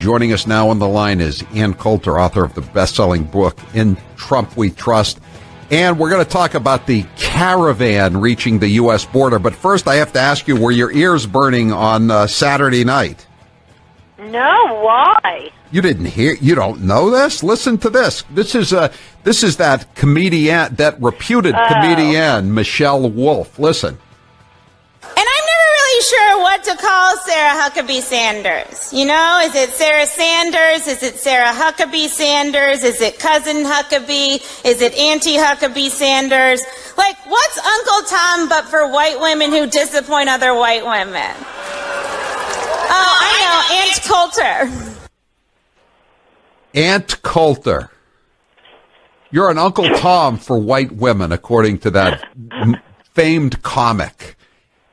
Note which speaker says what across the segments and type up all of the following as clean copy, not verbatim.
Speaker 1: Joining us now on the line is Ann Coulter, author of the best-selling book, In Trump We Trust. And we're going to talk about the caravan reaching the U.S. border. But first, I have to ask you, were your ears burning on Saturday night?
Speaker 2: No, why?
Speaker 1: You didn't hear? You don't know this? Listen to this. This is that comedian, that reputed comedian, Michelle Wolf. Listen.
Speaker 3: And I'm never really sure what to call Sarah Huckabee Sanders. You know, is it Sarah Sanders? Is it Sarah Huckabee Sanders? Is it Cousin Huckabee? Is it Auntie Huckabee Sanders? Like, what's Uncle Tom but for white women who disappoint other white women? Oh, I know, Aunt Coulter.
Speaker 1: Aunt Coulter. You're an Uncle Tom for white women, according to that famed comic,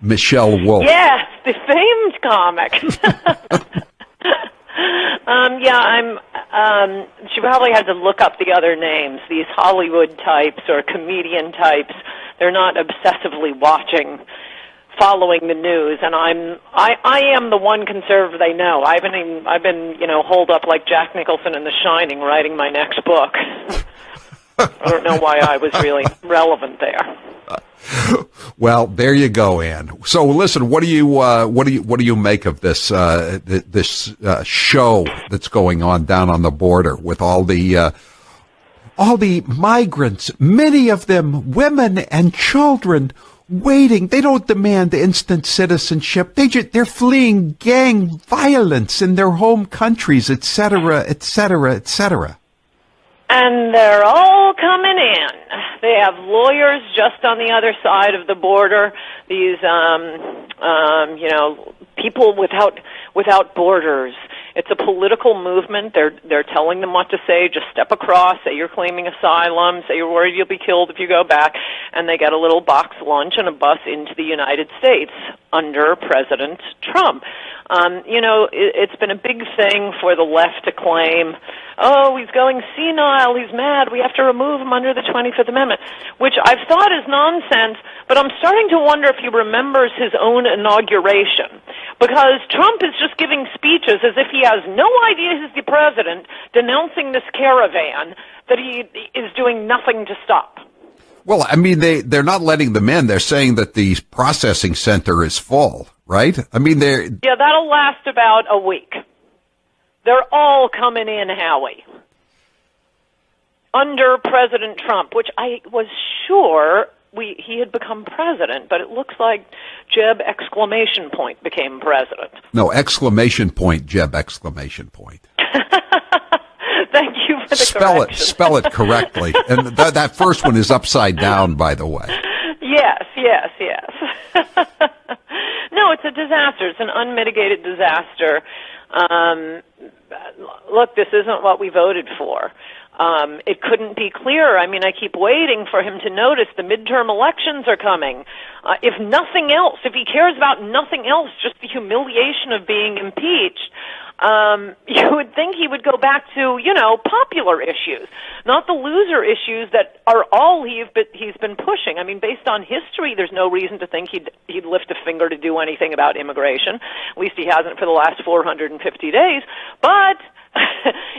Speaker 1: Michelle Wolf.
Speaker 2: Yes, the famed comic. She probably had to look up the other names. These Hollywood types or comedian types, they're not obsessively following the news, and I am the one conservative they know. I've been holed up like Jack Nicholson in The Shining, writing my next book. I don't know why I was really relevant there.
Speaker 1: Well, there you go, Ann. So, listen, what do you make of this show that's going on down on the border with all the migrants, many of them women and children, waiting? They don't demand instant citizenship. They're fleeing gang violence in their home countries, etc., etc., etc.
Speaker 2: And they're all coming in. They have lawyers just on the other side of the border. These, people without borders. It's a political movement. They're telling them what to say. Just step across. Say you're claiming asylum. Say you're worried you'll be killed if you go back. And they get a little box lunch and a bus into the United States under President Trump. It's been a big thing for the left to claim, oh, he's going senile, he's mad, we have to remove him under the 25th Amendment, which I've thought is nonsense, but I'm starting to wonder if he remembers his own inauguration, because Trump is just giving speeches as if he has no idea he's the president, denouncing this caravan that he is doing nothing to stop.
Speaker 1: Well, I mean, they're not letting them in. They're saying that the processing center is full, right? I mean,
Speaker 2: yeah, that'll last about a week. They're all coming in, Howie, under President Trump, which I was sure he had become president, but it looks like Jeb ! Became president.
Speaker 1: No, ! Jeb !
Speaker 2: Thank you for the correction.
Speaker 1: Spell it correctly. And that first one is upside down, by the way.
Speaker 2: Yes. No, it's a disaster. It's an unmitigated disaster. Look, this isn't what we voted for. It couldn't be clearer. I mean, I keep waiting for him to notice the midterm elections are coming. If nothing else, if he cares about nothing else, just the humiliation of being impeached, you would think he would go back to, popular issues, not the loser issues that are all he's been pushing. I mean, based on history, there's no reason to think he'd lift a finger to do anything about immigration. At least he hasn't for the last 450 days. But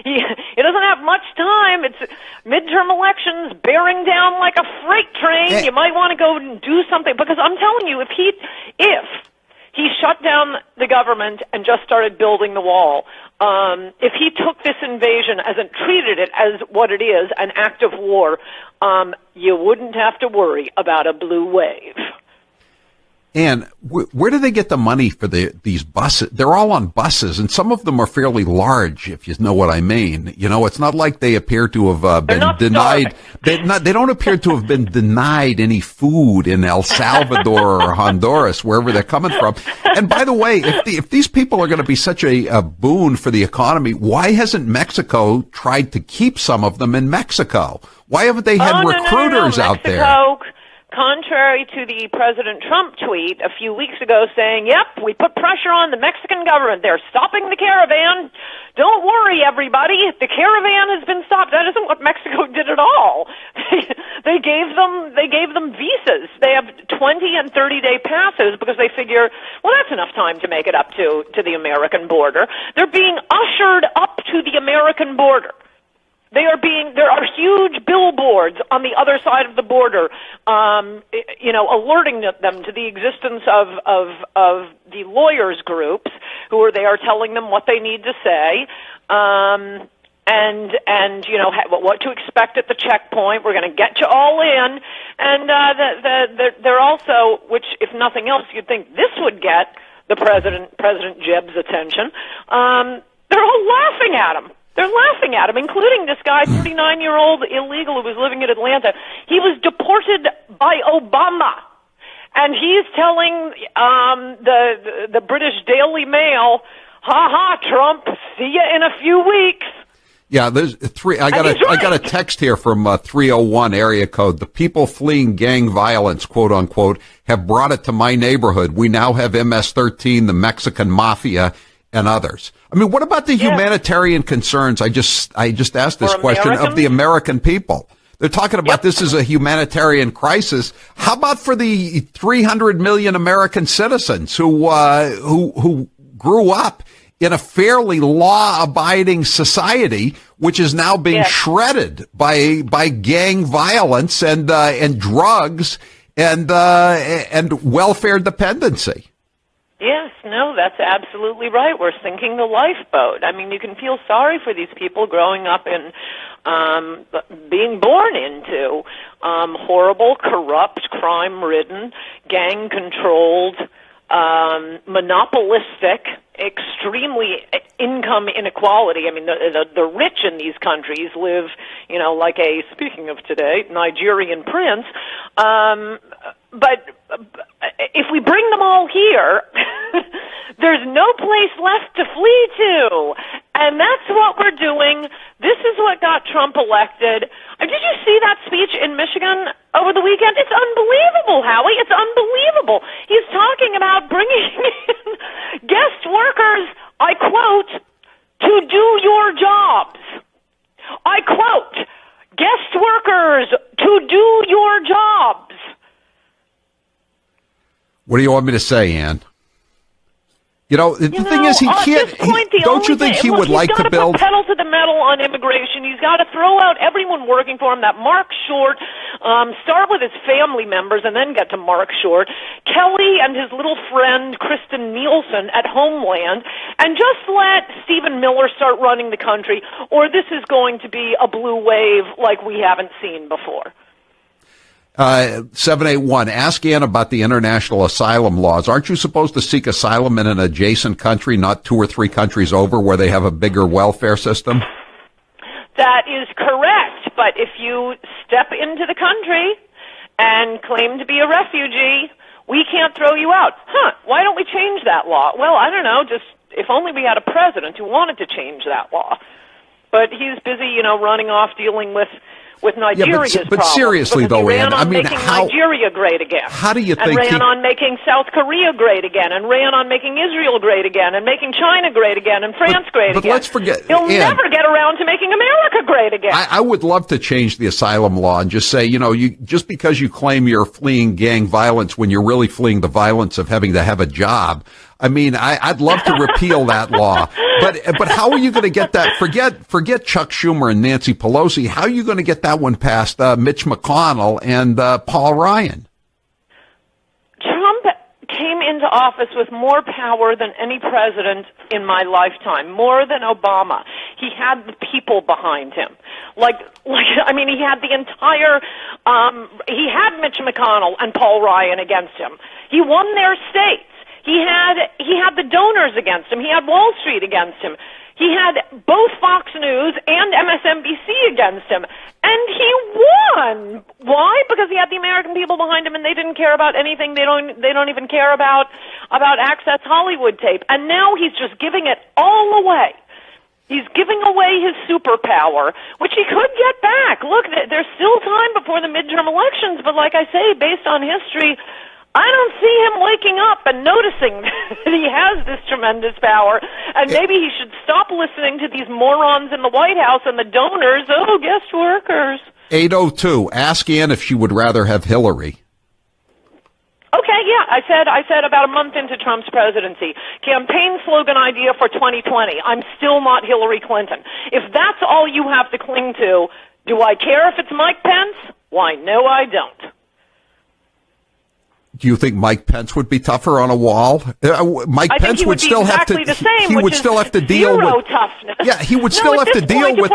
Speaker 2: he doesn't have much time. It's midterm elections bearing down like a freight train. You might want to go and do something, because I'm telling you, if he shut down the government and just started building the wall, if he took this invasion and treated it as what it is, an act of war, you wouldn't have to worry about a blue wave.
Speaker 1: And where do they get the money for these buses? They're all on buses, and some of them are fairly large, if you know what I mean. It's not like they appear to have been denied. They don't appear to have been denied any food in El Salvador or Honduras, wherever they're coming from. And by the way, if these people are going to be such a boon for the economy, why hasn't Mexico tried to keep some of them in Mexico? Why haven't they had recruiters out there?
Speaker 2: Contrary to the President Trump tweet a few weeks ago saying, yep, we put pressure on the Mexican government. They're stopping the caravan. Don't worry, everybody. The caravan has been stopped. That isn't what Mexico did at all. They gave them visas. They have 20 and 30-day passes because they figure, well, that's enough time to make it up to the American border. They're being ushered border. There are huge billboards on the other side of the border, alerting them to the existence of the lawyers groups who are there telling them what they need to say, and what to expect at the checkpoint. We're going to get you all in, and they're also, which if nothing else, you'd think this would get the President Jeb's attention. They're all laughing at him. They're laughing at him, including this guy, 39-year-old illegal who was living in Atlanta. He was deported by Obama, and he's telling the British Daily Mail, "Ha ha, Trump, see you in a few weeks."
Speaker 1: Yeah, there's three. I got a text here from 301 area code. The people fleeing gang violence, quote unquote, have brought it to my neighborhood. We now have MS-13, the Mexican mafia, and others. I mean, what about the humanitarian concerns? I just asked this question of the American people. They're talking about this as a humanitarian crisis. How about for the 300 million American citizens who grew up in a fairly law-abiding society, which is now being shredded by gang violence and drugs and welfare dependency?
Speaker 2: Yes, no, that's absolutely right. We're sinking the lifeboat. I mean, you can feel sorry for these people growing up in, being born into horrible, corrupt, crime-ridden, gang-controlled, monopolistic, extremely income inequality. I mean, the rich in these countries live, like speaking of today, Nigerian prince. But if we bring them all here, there's no place left to flee to. And that's what we're doing. This is what got Trump elected. Did you see that speech in Michigan over the weekend? It's unbelievable, Howie. It's unbelievable. He's talking about bringing in guest workers, I quote, to do your jobs. I quote, guest workers to do your jobs.
Speaker 1: What do you want me to say, Ann? The thing is, he can't. Don't you think he would like to build?
Speaker 2: He's got to put pedal to the metal on immigration. He's got to throw out everyone working for him. That Mark Short, start with his family members and then get to Mark Short. Kelly and his little friend Kristen Nielsen at Homeland, and just let Stephen Miller start running the country, or this is going to be a blue wave like we haven't seen before.
Speaker 1: 781, ask Ann about the international asylum laws. Aren't you supposed to seek asylum in an adjacent country, not 2 or 3 countries over where they have a bigger welfare system?
Speaker 2: That is correct. But if you step into the country and claim to be a refugee, we can't throw you out. Why don't we change that law? Well, I don't know. Just if only we had a president who wanted to change that law. But he's busy, running off dealing with Nigeria's
Speaker 1: but seriously, though, Ann, I mean,
Speaker 2: making Nigeria great again.
Speaker 1: How do you think
Speaker 2: and ran on making South Korea great again, and ran on making Israel great again, and making China great again, and France great again.
Speaker 1: But let's forget,
Speaker 2: he'll never get around to making America great again.
Speaker 1: I would love to change the asylum law and just say, just because you claim you're fleeing gang violence when you're really fleeing the violence of having to have a job. I mean, I'd love to repeal that law, but how are you going to get that? Forget Chuck Schumer and Nancy Pelosi. How are you going to get that one past Mitch McConnell and Paul Ryan?
Speaker 2: Trump came into office with more power than any president in my lifetime, more than Obama. He had the people behind him. He had the entire, he had Mitch McConnell and Paul Ryan against him. He won their states. He had the donors against him. He had Wall Street against him. He had both Fox News and MSNBC against him. And he won. Why? Because he had the American people behind him, and they didn't care about anything. They don't even care about Access Hollywood tape. And now he's just giving it all away. He's giving away his superpower, which he could get back. Look, there's still time before the midterm elections, but like I say, based on history, I don't see him waking up and noticing that he has this tremendous power, and maybe he should stop listening to these morons in the White House and the donors, guest workers.
Speaker 1: 802, ask Ann if she would rather have Hillary.
Speaker 2: Okay, yeah, I said about a month into Trump's presidency, campaign slogan idea for 2020, I'm still not Hillary Clinton. If that's all you have to cling to, do I care if it's Mike Pence? Why, no, I don't.
Speaker 1: Do you think Mike Pence would be tougher on a wall? Mike Pence would still have to. He would still have to deal with
Speaker 2: toughness.
Speaker 1: Yeah, he would still have to deal with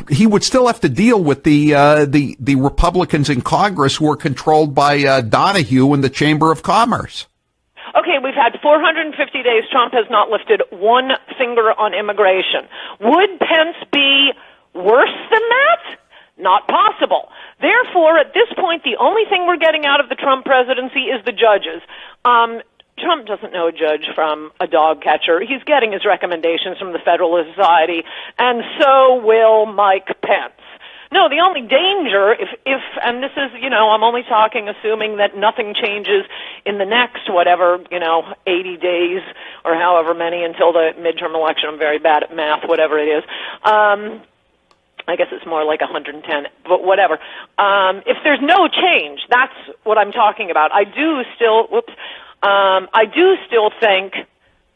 Speaker 1: he would still have to deal with the Republicans in Congress who are controlled by Donahue in the Chamber of Commerce.
Speaker 2: Okay, we've had 450 days. Trump has not lifted one finger on immigration. Would Pence be worse than that? Not possible. Therefore, at this point, the only thing we're getting out of the Trump presidency is the judges. Trump doesn't know a judge from a dog catcher. He's getting his recommendations from the Federalist Society, and so will Mike Pence. No, the only danger, if and this is, I'm only talking assuming that nothing changes in the next, 80 days or however many until the midterm election. I'm very bad at math, whatever it is. I guess it's more like 110, but whatever. If there's no change, that's what I'm talking about. I do still think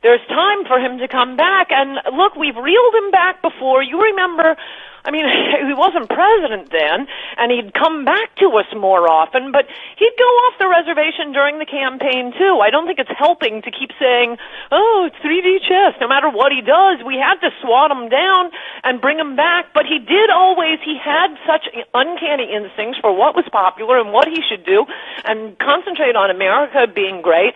Speaker 2: there's time for him to come back. And look, we've reeled him back before. You remember, he wasn't president then, and he'd come back to us more often, but he'd go off the reservation during the campaign, too. I don't think it's helping to keep saying, oh, it's 3D chess. No matter what he does, we had to swat him down and bring him back, but he had such uncanny instincts for what was popular and what he should do, and concentrate on America being great.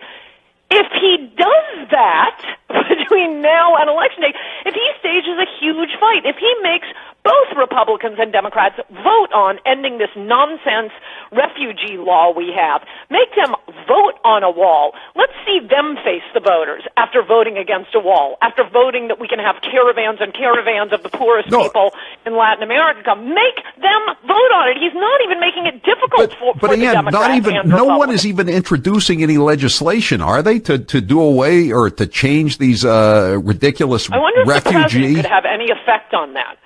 Speaker 2: If he does that between now and Election Day, if he stages a huge fight, if he makes both Republicans and Democrats vote on ending this nonsense refugee law we have, make them vote on a wall. Let's see them face the voters after voting against a wall, after voting that we can have caravans and caravans of the poorest people in Latin America come. Make them vote on it. He's not even making it difficult for the Democrats.
Speaker 1: No one is even introducing any legislation, are they, to do away or to change these ridiculous refugee?
Speaker 2: I wonder if the president could have any effect on that.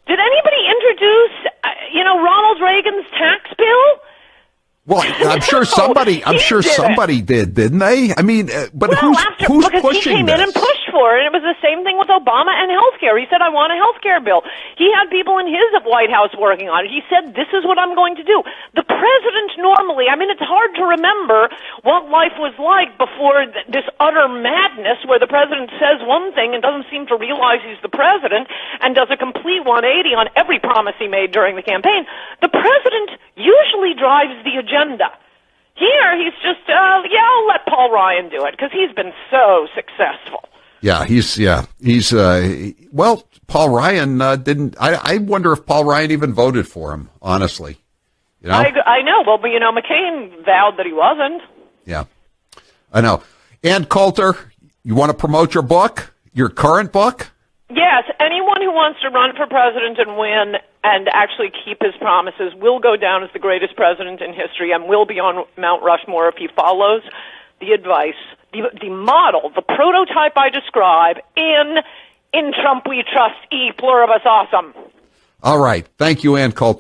Speaker 2: Did anybody introduce, Ronald Reagan's tax bill?
Speaker 1: Well, I'm sure somebody did, didn't they? Who's
Speaker 2: because
Speaker 1: pushing
Speaker 2: he came in and pushed for it, and it was the same thing with Obama and healthcare. He said, I want a healthcare bill. He had people in his White House working on it. He said, this is what I'm going to do. The president normally, it's hard to remember what life was like before this utter madness where the president says one thing and doesn't seem to realize he's the president and does a complete 180 on every promise he made during the campaign. The president usually drives the agenda. Here, he's just, I'll let Paul Ryan do it because he's been so successful.
Speaker 1: Yeah, Paul Ryan didn't. I wonder if Paul Ryan even voted for him, honestly.
Speaker 2: I know. Well, but McCain vowed that he wasn't.
Speaker 1: Yeah, I know. And Coulter, you want to promote your book, your current book?
Speaker 2: Yes, anyone who wants to run for president and win and actually keep his promises will go down as the greatest president in history and will be on Mount Rushmore if he follows the advice, the model, the prototype I describe in Trump We Trust, E pluribus awesome.
Speaker 1: All right. Thank you, Ann Coulter.